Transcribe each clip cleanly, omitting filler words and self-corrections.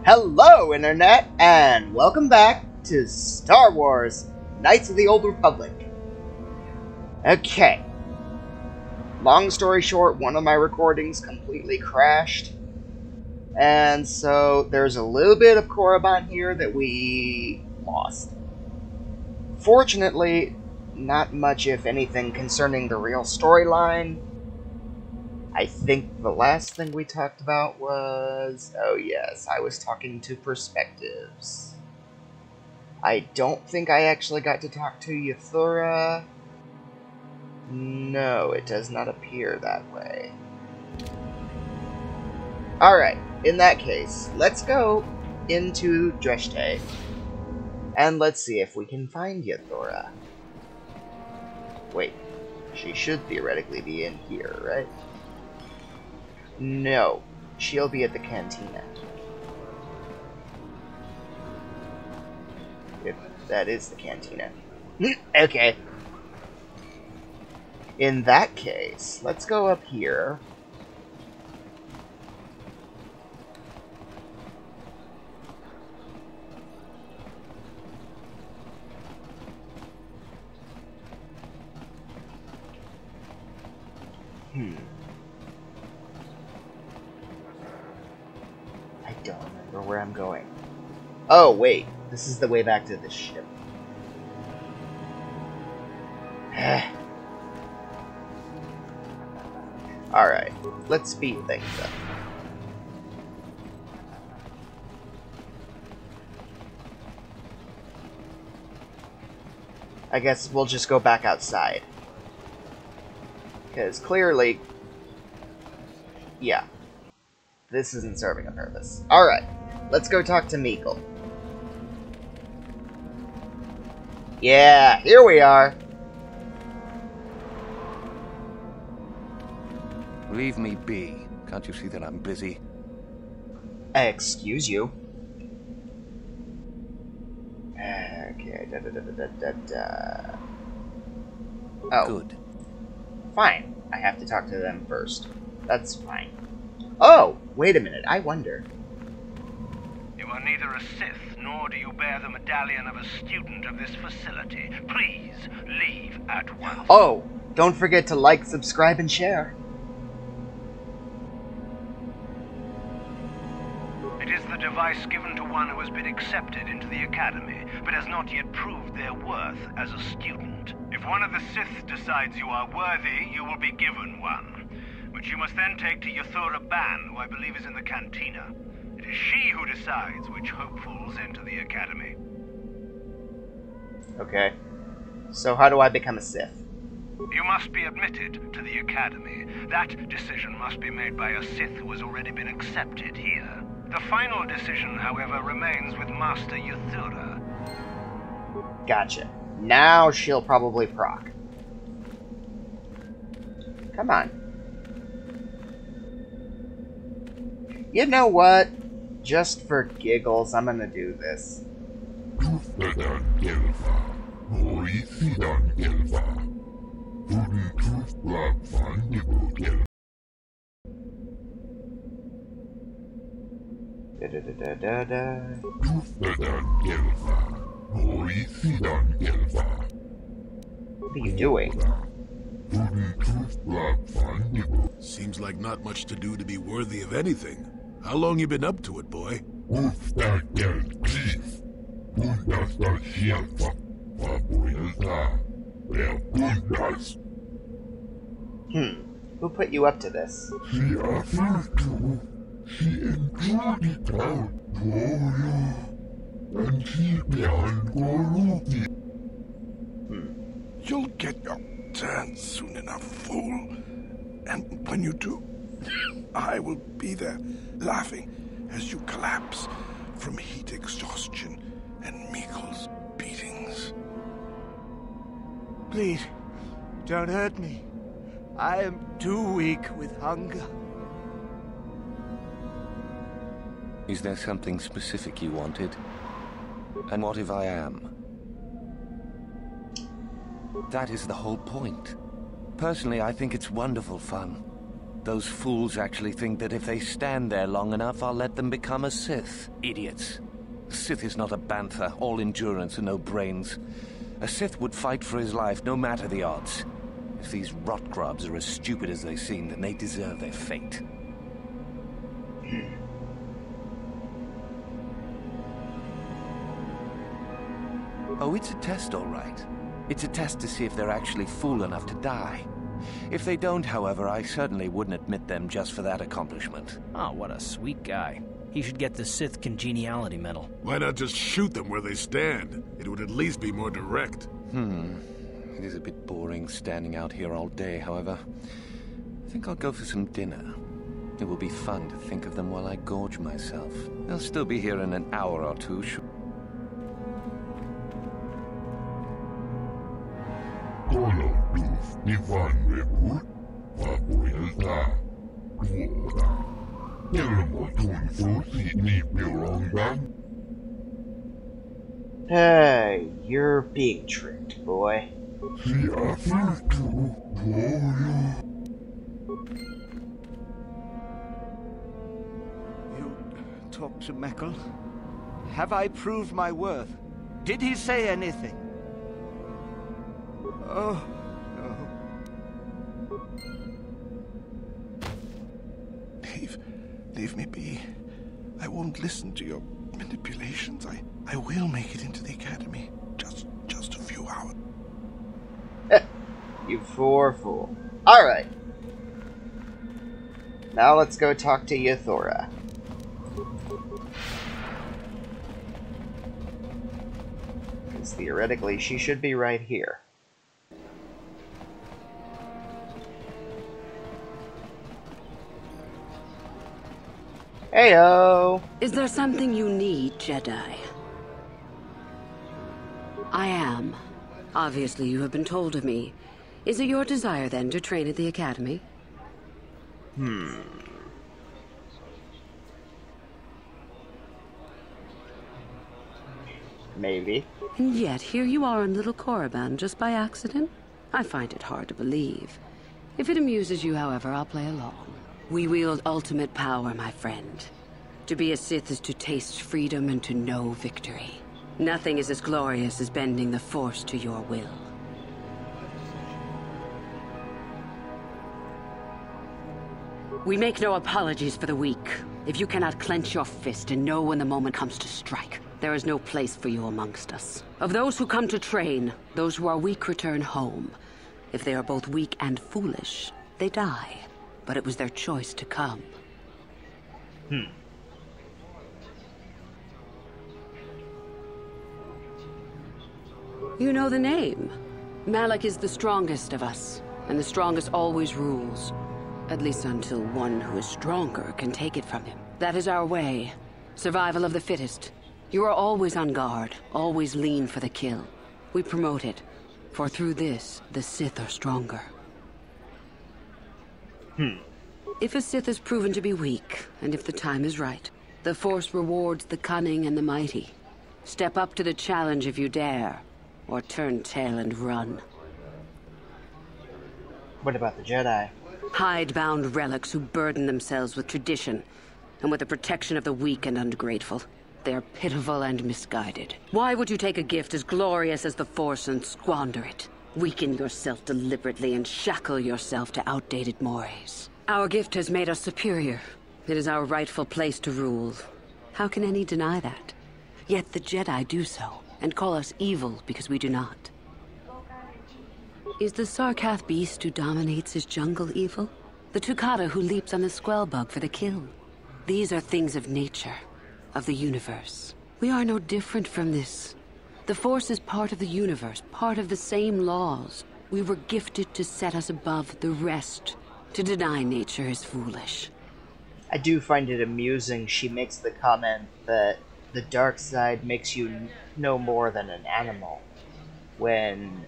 Hello, Internet, and welcome back to Star Wars Knights of the Old Republic. Okay. Long story short, one of my recordings completely crashed. And so there's a little bit of Korriban here that we lost. Fortunately, not much, if anything, concerning the real storyline. I think the last thing we talked about was... oh yes, I was talking to Perspectives. I don't think I actually got to talk to Yathura. No, it does not appear that way. Alright, in that case, let's go into Dreshte. And let's see if we can find Yathura. Wait, she should theoretically be in here, right? No, she'll be at the cantina. If that is the cantina. Okay. In that case, let's go up here. I don't remember where I'm going. Oh, wait. This is the way back to the ship. Alright, let's speed things up. I guess we'll just go back outside. Because clearly... yeah. This isn't serving a purpose. Alright, let's go talk to Meekle. Yeah, here we are! Leave me be. Can't you see that I'm busy? Excuse you. Okay, Oh. Good. Fine. I have to talk to them first. That's fine. Oh! Wait a minute, I wonder. You are neither a Sith, nor do you bear the medallion of a student of this facility. Please, leave at once. Oh! Don't forget to like, subscribe, and share. It is the device given to one who has been accepted into the Academy, but has not yet proved their worth as a student. If one of the Sith decides you are worthy, you will be given one, which you must then take to Yathura Ban, who I believe is in the cantina. It is she who decides which hopefuls enter the Academy. Okay. So how do I become a Sith? You must be admitted to the Academy. That decision must be made by a Sith who has already been accepted here. The final decision, however, remains with Master Yathura. Gotcha. Now she'll probably proc. Come on. You know what? Just for giggles, I'm gonna do this. What are you doing? Seems like not much to do to be worthy of anything. How long you been up to it, boy? Who put you up to this? You'll get your turn soon enough, fool. And when you do, I will be there, laughing as you collapse from heat exhaustion and Meekle's beatings. Please, don't hurt me. I am too weak with hunger. Is there something specific you wanted? And what if I am? That is the whole point. Personally, I think it's wonderful fun. Those fools actually think that if they stand there long enough, I'll let them become a Sith. Idiots. A Sith is not a bantha, all endurance and no brains. A Sith would fight for his life, no matter the odds. If these rot grubs are as stupid as they seem, then they deserve their fate. Oh, it's a test, all right. It's a test to see if they're actually fool enough to die. If they don't, however, I certainly wouldn't admit them just for that accomplishment. Oh, what a sweet guy. He should get the Sith Congeniality Medal. Why not just shoot them where they stand? It would at least be more direct. It is a bit boring standing out here all day, however. I think I'll go for some dinner. It will be fun to think of them while I gorge myself. They'll still be here in an hour or two. Hey, you're being tricked, boy. You talk to Meckel? Have I proved my worth? Did he say anything? Oh, no. Leave me be. I won't listen to your manipulations. I will make it into the Academy. Just a few hours. You poor fool. Alright. Now let's go talk to Yathora. Because theoretically, she should be right here. Heyo! Is there something you need, Jedi? I am. Obviously, you have been told of me. Is it your desire, then, to train at the Academy? Maybe. And yet, here you are in Little Korriban just by accident? I find it hard to believe. If it amuses you, however, I'll play along. We wield ultimate power, my friend. To be a Sith is to taste freedom and to know victory. Nothing is as glorious as bending the Force to your will. We make no apologies for the weak. If you cannot clench your fist and know when the moment comes to strike, there is no place for you amongst us. Of those who come to train, those who are weak return home. If they are both weak and foolish, they die. But it was their choice to come. You know the name. Malak is the strongest of us, and the strongest always rules. At least until one who is stronger can take it from him. That is our way. Survival of the fittest. You are always on guard, always lean for the kill. We promote it, for through this, the Sith are stronger. If a Sith is proven to be weak, and if the time is right, the Force rewards the cunning and the mighty. Step up to the challenge if you dare, or turn tail and run. What about the Jedi? Hidebound relics who burden themselves with tradition, and with the protection of the weak and ungrateful. They are pitiful and misguided. Why would you take a gift as glorious as the Force and squander it? Weaken yourself deliberately and shackle yourself to outdated mores. Our gift has made us superior. It is our rightful place to rule. How can any deny that? Yet the Jedi do so, and call us evil because we do not. Is the Sarkath beast who dominates his jungle evil? The Tukata who leaps on the Squellbug for the kill? These are things of nature, of the universe. We are no different from this. The Force is part of the universe, part of the same laws. We were gifted to set us above the rest. To deny nature is foolish. I do find it amusing she makes the comment that the dark side makes you no more than an animal, when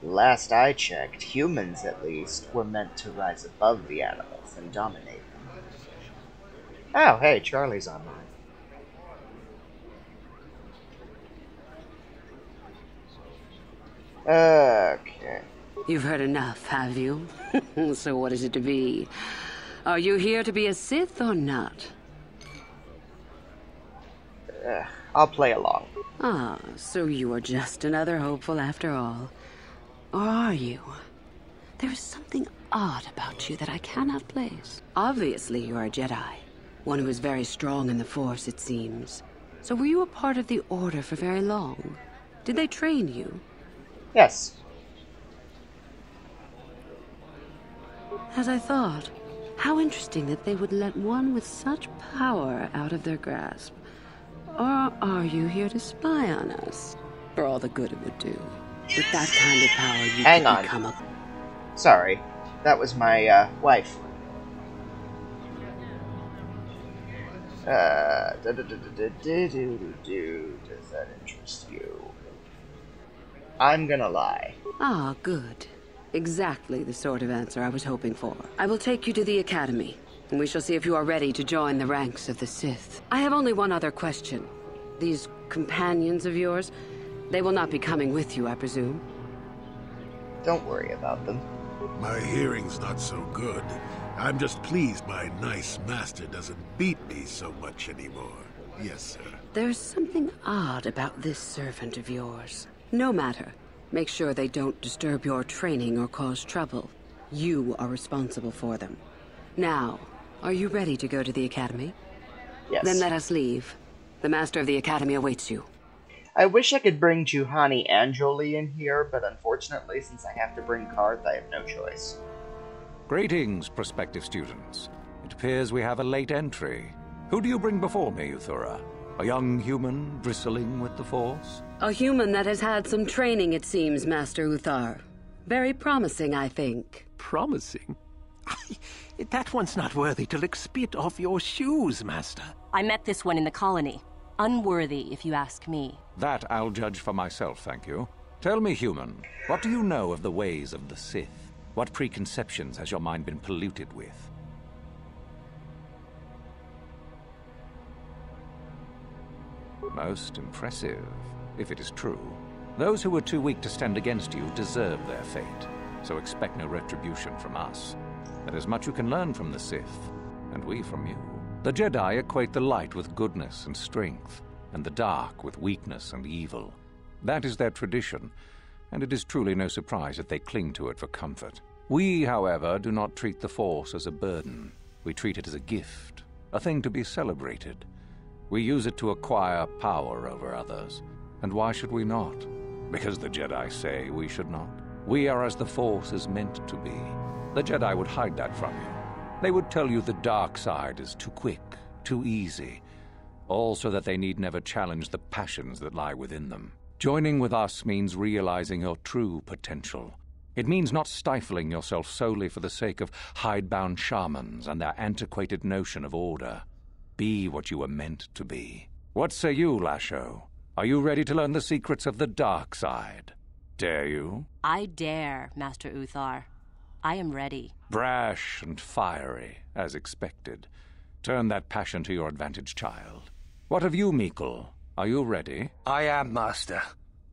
last I checked, humans at least were meant to rise above the animals and dominate them. Oh, hey, Charlie's online. Okay. You've heard enough, have you? So what is it to be? Are you here to be a Sith or not? I'll play along. Ah, so you are just another hopeful after all. Or are you? There is something odd about you that I cannot place. Obviously, you are a Jedi. One who is very strong in the Force, it seems. So were you a part of the Order for very long? Did they train you? Yes. As I thought. How interesting that they would let one with such power out of their grasp. Or are you here to spy on us? For all the good it would do. With that kind of power, you Hang could on. become a... Sorry. That was my, wife. Does that interest you? I'm gonna lie. Ah, good. Exactly the sort of answer I was hoping for. I will take you to the Academy, and we shall see if you are ready to join the ranks of the Sith. I have only one other question. These companions of yours, they will not be coming with you, I presume? Don't worry about them. My hearing's not so good. I'm just pleased my nice master doesn't beat me so much anymore. Yes, sir. There's something odd about this servant of yours. No matter. Make sure they don't disturb your training or cause trouble. You are responsible for them. Now, are you ready to go to the Academy? Yes. Then let us leave. The Master of the Academy awaits you. I wish I could bring Juhani and Jolie in here, but unfortunately, since I have to bring Karth, I have no choice. Greetings, prospective students. It appears we have a late entry. Who do you bring before me, Uthura? A young human bristling with the Force? A human that has had some training, it seems, Master Uthar. Very promising, I think. Promising? That one's not worthy to lick spit off your shoes, Master. I met this one in the colony. Unworthy, if you ask me. That I'll judge for myself, thank you. Tell me, human, what do you know of the ways of the Sith? What preconceptions has your mind been polluted with? Most impressive, if it is true. Those who were too weak to stand against you deserve their fate, so expect no retribution from us. There is much you can learn from the Sith, and we from you. The Jedi equate the light with goodness and strength, and the dark with weakness and evil. That is their tradition, and it is truly no surprise that they cling to it for comfort. We, however, do not treat the Force as a burden. We treat it as a gift, a thing to be celebrated. We use it to acquire power over others. And why should we not? Because the Jedi say we should not. We are as the Force is meant to be. The Jedi would hide that from you. They would tell you the dark side is too quick, too easy, all so that they need never challenge the passions that lie within them. Joining with us means realizing your true potential. It means not stifling yourself solely for the sake of hidebound shamans and their antiquated notion of order. Be what you were meant to be. What say you, Lasho? Are you ready to learn the secrets of the dark side? Dare you? I dare, Master Uthar. I am ready. Brash and fiery, as expected. Turn that passion to your advantage, child. What of you, Meekle? Are you ready? I am, Master.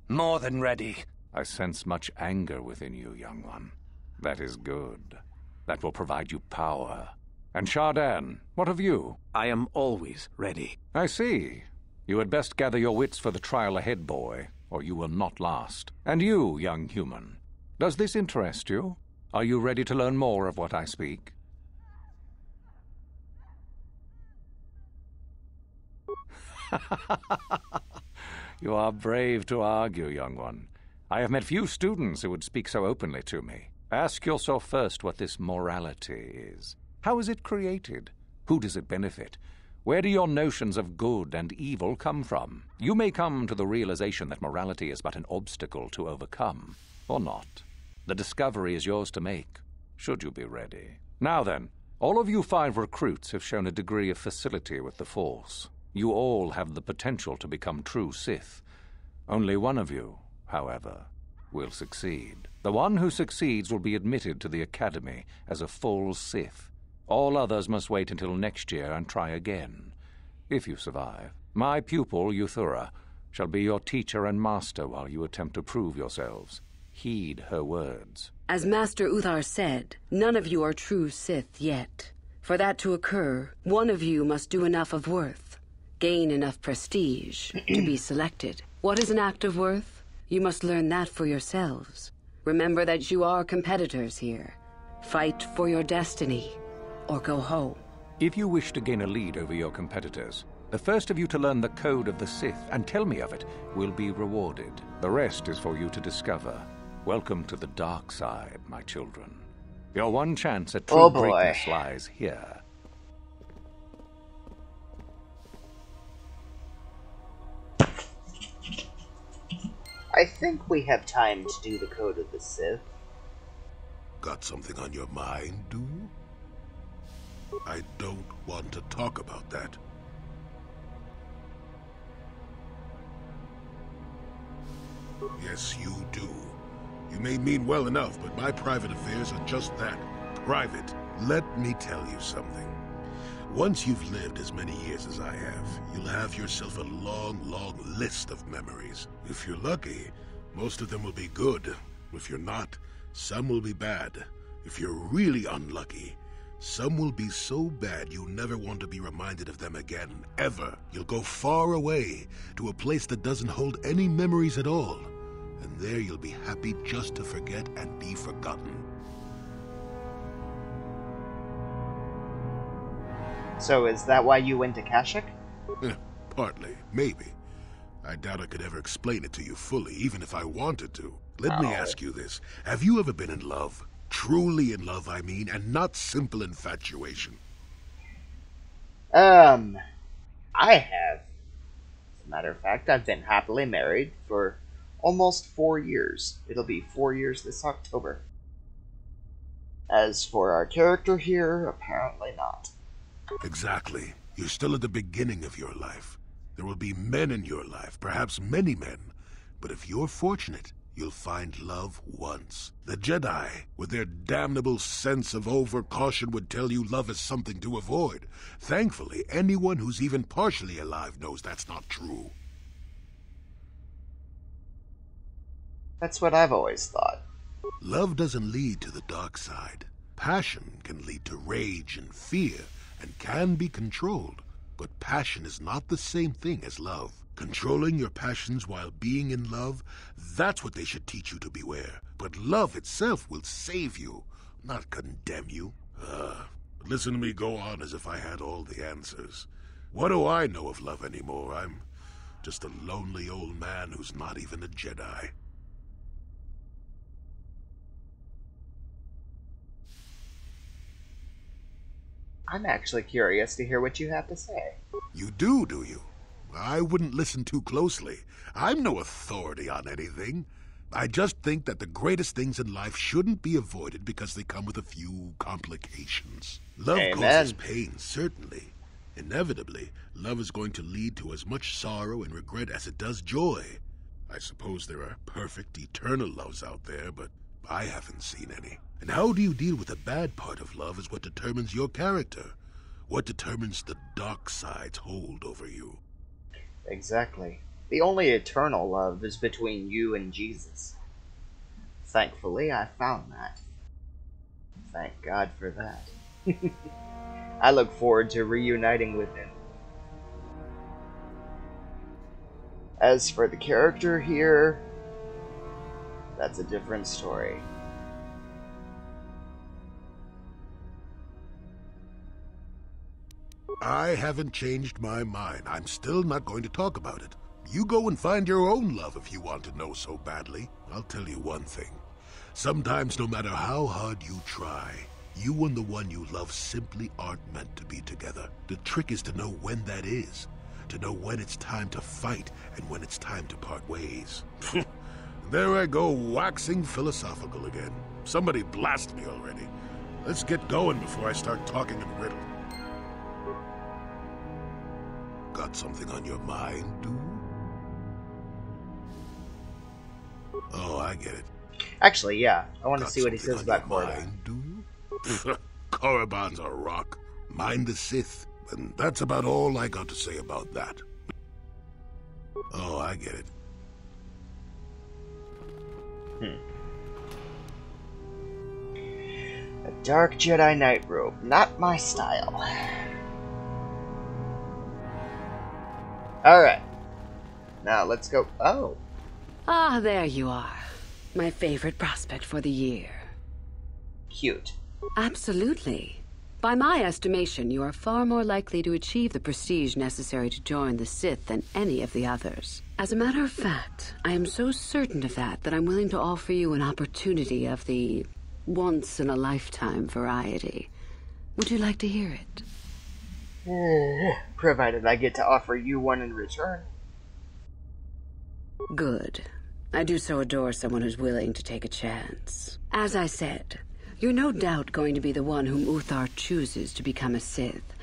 More than ready. I sense much anger within you, young one. That is good. That will provide you power. And Shardan, what of you? I am always ready. I see. You had best gather your wits for the trial ahead, boy, or you will not last. And you, young human, does this interest you? Are you ready to learn more of what I speak? You are brave to argue, young one. I have met few students who would speak so openly to me. Ask yourself first what this morality is. How is it created? Who does it benefit? Where do your notions of good and evil come from? You may come to the realization that morality is but an obstacle to overcome, or not. The discovery is yours to make, should you be ready. Now then, all of you 5 recruits have shown a degree of facility with the Force. You all have the potential to become true Sith. Only one of you, however, will succeed. The one who succeeds will be admitted to the Academy as a full Sith. All others must wait until next year and try again, if you survive. My pupil, Uthura, shall be your teacher and master while you attempt to prove yourselves. Heed her words. As Master Uthar said, none of you are true Sith yet. For that to occur, one of you must do enough of worth, gain enough prestige to be selected. What is an act of worth? You must learn that for yourselves. Remember that you are competitors here. Fight for your destiny, or go home. If you wish to gain a lead over your competitors, the first of you to learn the code of the Sith and tell me of it will be rewarded. The rest is for you to discover. Welcome to the dark side, my children. Your one chance at true greatness lies here. I think we have time to do the code of the Sith. Got something on your mind, do you? I don't want to talk about that. Yes, you do. You may mean well enough, but my private affairs are just that. Private. Let me tell you something. Once you've lived as many years as I have, you'll have yourself a long, long list of memories. If you're lucky, most of them will be good. If you're not, some will be bad. If you're really unlucky, some will be so bad you never want to be reminded of them again, ever. You'll go far away, to a place that doesn't hold any memories at all. And there you'll be happy just to forget and be forgotten. So is that why you went to Kashyyyk? Partly, maybe. I doubt I could ever explain it to you fully, even if I wanted to. Let me ask you this. Have you ever been in love? Truly in love, I mean, and not simple infatuation. I have. As a matter of fact, I've been happily married for almost 4 years. It'll be 4 years this October. As for our character here, apparently not. Exactly. You're still at the beginning of your life. There will be men in your life, perhaps many men. But if you're fortunate, you'll find love once. The Jedi, with their damnable sense of over-caution, would tell you love is something to avoid. Thankfully, anyone who's even partially alive knows that's not true. That's what I've always thought. Love doesn't lead to the dark side. Passion can lead to rage and fear, and can be controlled. But passion is not the same thing as love. Controlling your passions while being in love, that's what they should teach you to beware. But love itself will save you, not condemn you. Listen to me go on as if I had all the answers. What do I know of love anymore? I'm just a lonely old man who's not even a Jedi. I'm actually curious to hear what you have to say. You do you? I wouldn't listen too closely. I'm no authority on anything. I just think that the greatest things in life shouldn't be avoided because they come with a few complications. Love causes pain, certainly. Inevitably, love is going to lead to as much sorrow and regret as it does joy. I suppose there are perfect, eternal loves out there, but I haven't seen any. And how do you deal with the bad part of love is what determines your character. What determines the dark side's hold over you. Exactly. The only eternal love is between you and Jesus. Thankfully, I found that. Thank God for that. I look forward to reuniting with him. As for the character here, that's a different story. I haven't changed my mind. I'm still not going to talk about it. You go and find your own love if you want to know so badly. I'll tell you one thing. Sometimes, no matter how hard you try, you and the one you love simply aren't meant to be together. The trick is to know when that is. To know when it's time to fight and when it's time to part ways. There I go, waxing philosophical again. Somebody blast me already. Let's get going before I start talking in riddle. Got something on your mind, dude? Oh, I get it. Actually, yeah. I want to see what he says about Korriban. Korriban's a rock. Mind the Sith. And that's about all I got to say about that. Oh, I get it. A dark Jedi night robe. Not my style. Alright. Now let's go. Oh. Ah, there you are. My favorite prospect for the year. Cute. Absolutely. By my estimation, you are far more likely to achieve the prestige necessary to join the Sith than any of the others. As a matter of fact, I am so certain of that I'm willing to offer you an opportunity of the once-in-a-lifetime variety. Would you like to hear it? Provided I get to offer you one in return. Good. I do so adore someone who's willing to take a chance. As I said, you're no doubt going to be the one whom Uthar chooses to become a Sith.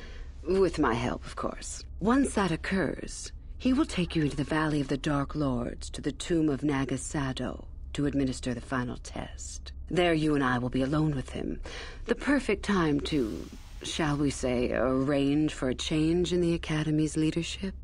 With my help, of course. Once that occurs, he will take you into the Valley of the Dark Lords to the tomb of Nagasado to administer the final test. There you and I will be alone with him. The perfect time to, shall we say, arrange for a change in the Academy's leadership.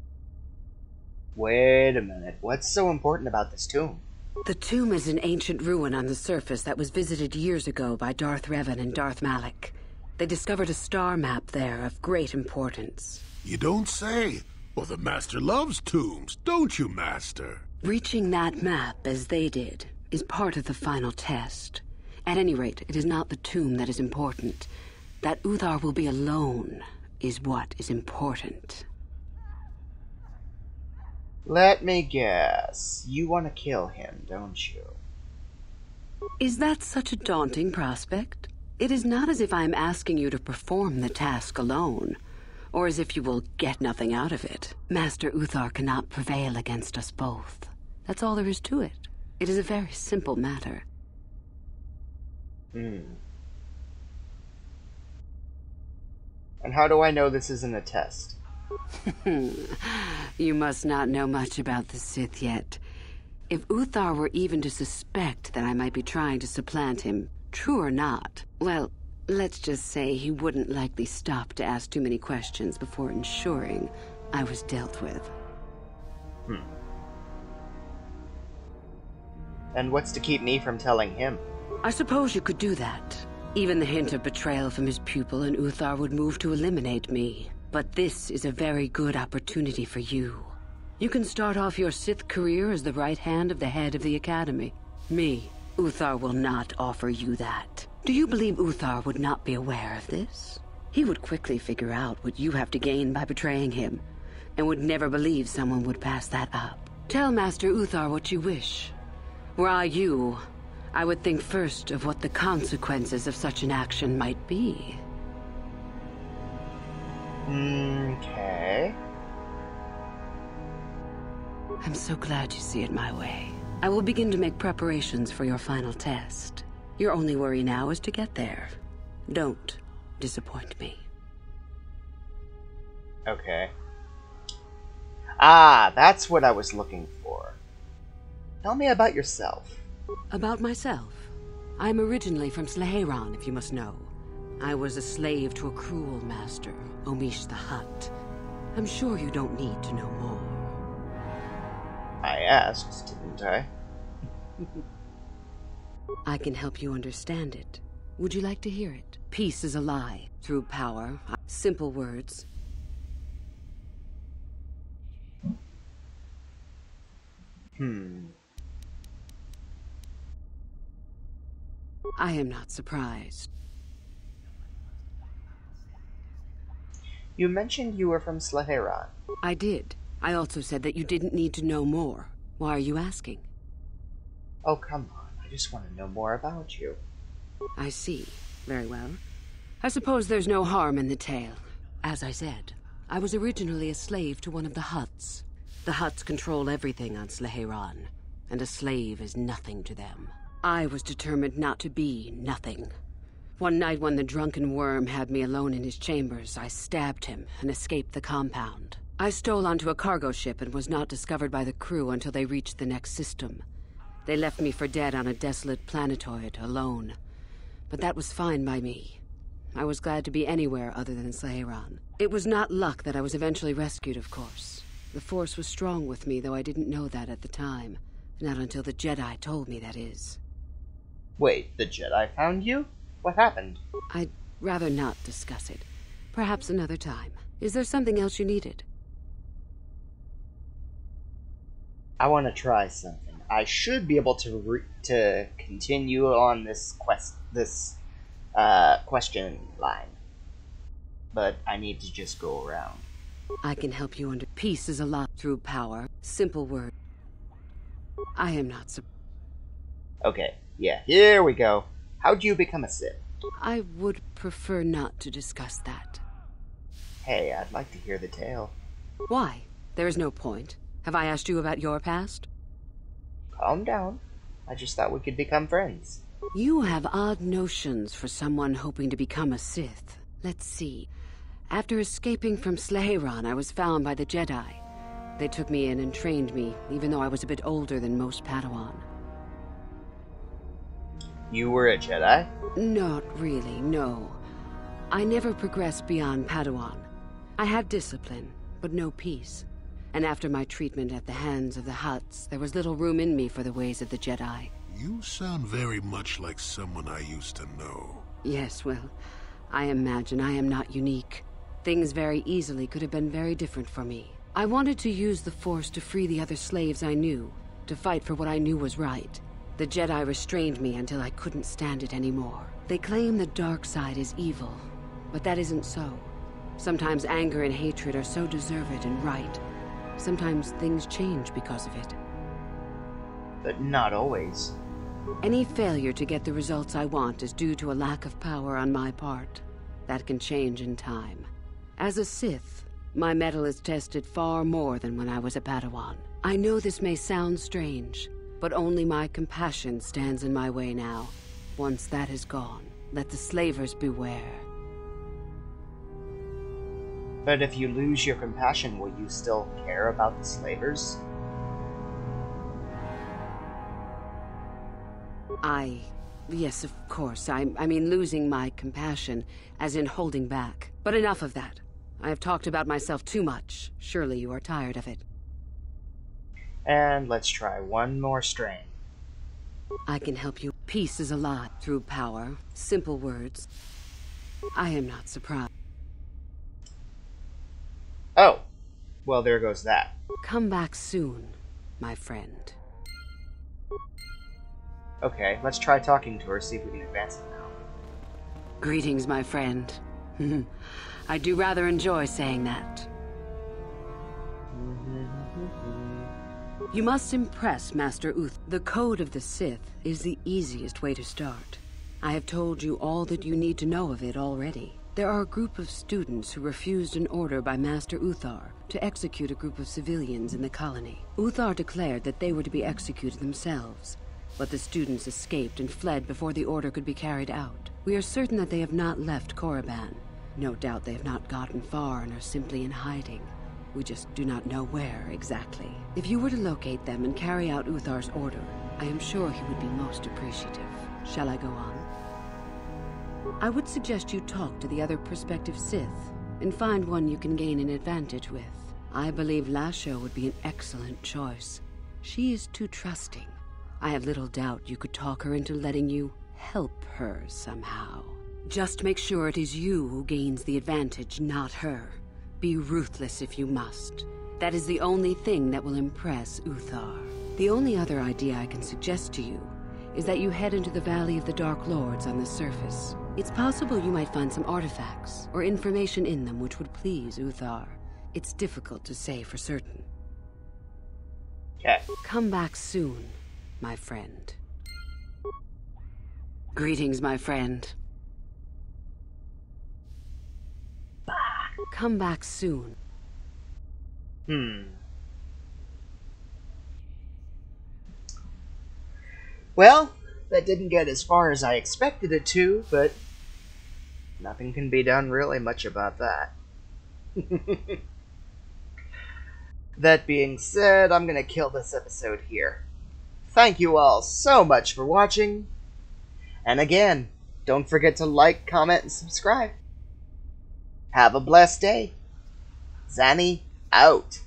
Wait a minute. What's so important about this tomb? The tomb is an ancient ruin on the surface that was visited years ago by Darth Revan and Darth Malak. They discovered a star map there of great importance. You don't say. Well, the Master loves tombs, don't you, Master? Reaching that map, as they did, is part of the final test. At any rate, it is not the tomb that is important. That Uthar will be alone is what is important. Let me guess. You want to kill him, don't you? Is that such a daunting prospect? It is not as if I am asking you to perform the task alone, or as if you will get nothing out of it. Master Uthar cannot prevail against us both. That's all there is to it. It is a very simple matter. And how do I know this isn't a test? You must not know much about the Sith yet. If Uthar were even to suspect that I might be trying to supplant him, true or not, well, let's just say he wouldn't likely stop to ask too many questions before ensuring I was dealt with. And what's to keep me from telling him? I suppose you could do that. Even the hint of betrayal from his pupil and Uthar would move to eliminate me. But this is a very good opportunity for you. You can start off your Sith career as the right hand of the head of the Academy. Me, Uthar will not offer you that. Do you believe Uthar would not be aware of this? He would quickly figure out what you have to gain by betraying him, and would never believe someone would pass that up. Tell Master Uthar what you wish. Were I you, I would think first of what the consequences of such an action might be. Okay. I'm so glad you see it my way. I will begin to make preparations for your final test. Your only worry now is to get there. Don't disappoint me. Okay. Ah, that's what I was looking for. Tell me about yourself. About myself? I'm originally from Slaheran, if you must know. I was a slave to a cruel master, Omish the Hutt. I'm sure you don't need to know more. I asked, didn't I? I can help you understand it. Would you like to hear it? Peace is a lie. Through power. Simple words. I am not surprised. You mentioned you were from Slaheran. I did. I also said that you didn't need to know more. Why are you asking? Oh, come on. I just want to know more about you. I see. Very well. I suppose there's no harm in the tale. As I said, I was originally a slave to one of the Hutts. The Hutts control everything on Slaheran, and a slave is nothing to them. I was determined not to be nothing. One night when the drunken worm had me alone in his chambers, I stabbed him and escaped the compound. I stole onto a cargo ship and was not discovered by the crew until they reached the next system. They left me for dead on a desolate planetoid, alone. But that was fine by me. I was glad to be anywhere other than Slaheran. It was not luck that I was eventually rescued, of course. The Force was strong with me, though I didn't know that at the time. Not until the Jedi told me, that is. Wait, the Jedi found you? What happened? I'd rather not discuss it. Perhaps another time. Is there something else you needed? I want to try something. I should be able to continue on this question line, but I need to just go around. I can help you under peace is a lot through power. Simple word. I am not Okay, yeah, here we go. How'd you become a Sith? I would prefer not to discuss that. Hey, I'd like to hear the tale. Why? There is no point. Have I asked you about your past? Calm down. I just thought we could become friends. You have odd notions for someone hoping to become a Sith. Let's see. After escaping from Slaheron, I was found by the Jedi. They took me in and trained me, even though I was a bit older than most Padawan. You were a Jedi? Not really, no. I never progressed beyond Padawan. I had discipline, but no peace. And after my treatment at the hands of the Hutts, there was little room in me for the ways of the Jedi. You sound very much like someone I used to know. Yes, well, I imagine I am not unique. Things very easily could have been very different for me. I wanted to use the Force to free the other slaves I knew, to fight for what I knew was right. The Jedi restrained me until I couldn't stand it anymore. They claim the dark side is evil, but that isn't so. Sometimes anger and hatred are so deserved and right. Sometimes things change because of it. But not always. Any failure to get the results I want is due to a lack of power on my part. That can change in time. As a Sith, my mettle is tested far more than when I was a Padawan. I know this may sound strange, but only my compassion stands in my way now. Once that is gone, let the slavers beware. But if you lose your compassion, will you still care about the slavers? Yes, of course. I mean losing my compassion, as in holding back. But enough of that. I have talked about myself too much. Surely you are tired of it. And let's try one more strain. I can help you. Peace is a lot through power. Simple words. I am not surprised. Oh, well, there goes that. Come back soon, my friend. Okay, let's try talking to her, see if we can advance it now. Greetings, my friend. I do rather enjoy saying that. You must impress Master Uth. The Code of the Sith is the easiest way to start. I have told you all that you need to know of it already. There are a group of students who refused an order by Master Uthar to execute a group of civilians in the colony. Uthar declared that they were to be executed themselves, but the students escaped and fled before the order could be carried out. We are certain that they have not left Korriban. No doubt they have not gotten far and are simply in hiding. We just do not know where exactly. If you were to locate them and carry out Uthar's order, I am sure he would be most appreciative. Shall I go on? I would suggest you talk to the other prospective Sith and find one you can gain an advantage with. I believe Lasho would be an excellent choice. She is too trusting. I have little doubt you could talk her into letting you help her somehow. Just make sure it is you who gains the advantage, not her. Be ruthless if you must. That is the only thing that will impress Uthar. The only other idea I can suggest to you is that you head into the Valley of the Dark Lords on the surface. It's possible you might find some artifacts or information in them which would please Uthar. It's difficult to say for certain. Okay. Come back soon, my friend. Greetings, my friend. Come back soon. Well, that didn't get as far as I expected it to, but nothing can be done really much about that. That being said, I'm gonna kill this episode here. Thank you all so much for watching. And again, don't forget to like, comment, and subscribe. Have a blessed day. Xani out.